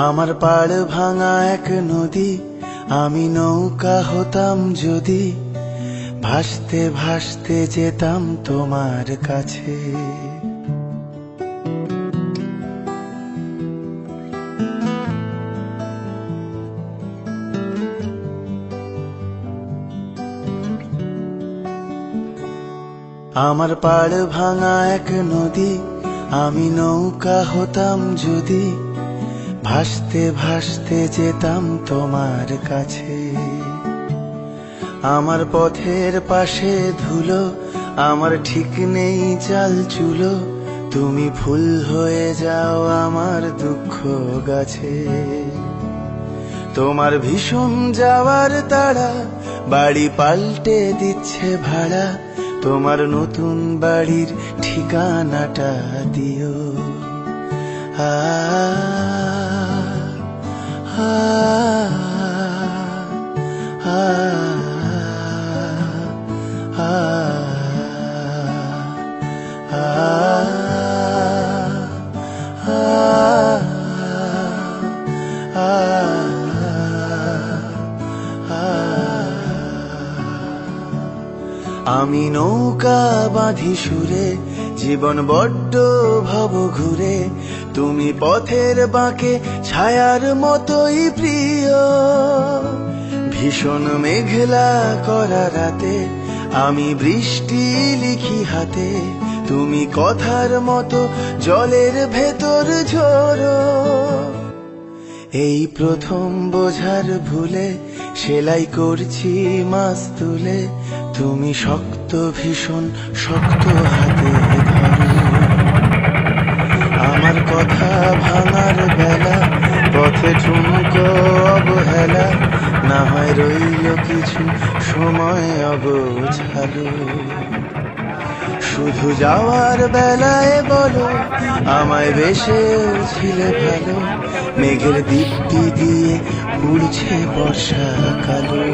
আমার পাড় ভাঙা এক নদী, আমি নৌকা হতাম যদি, ভাসতে ভাসতে যেতাম তোমার কাছে। আমার পাড় ভাঙা এক নদী, আমি নৌকা হতাম যদি, ভাসতে ভাসতে যেতাম তোমার কাছে। আমার পথের পাশে ধুলো, আমার ঠিক নেই চাল চুলো, তুমি ফুল হয়ে যাও আমার দুঃখ গাছে। তোমার ভীষণ যাওয়ার তাড়া, বাড়ি পাল্টে দিচ্ছে ভাড়া, তোমার নতুন বাড়ির ঠিকানাটা দিও। আ আ আ আমি নৌকা বাঁধি সুরে, জীবন বড্ড ভব ঘুরে, তুমি পথের বাঁকে ছায়ার মতোই প্রিয়। ভীষণ মেঘলা করা রাতে, আমি বৃষ্টি লিখি হাতে, তুমি কথার মতো জলের ভেতর ঝরো। এই প্রথম বোঝার ভুলে, সেলাই করছি মাছ তুলে, তুমি শক্ত ভীষণ শক্ত হাতে ধরো। আমার কথা ভাঙার বেলা, পথে ঠুনকো অবহেলা, না হয় রইল কিছু সময় অগোছালো। শুধু যাওয়ার বেলায় বলো, আমায় বেসেছিলে ভালো, মেঘের দীপ্তি দিয়ে উড়ছে বর্ষাকালো।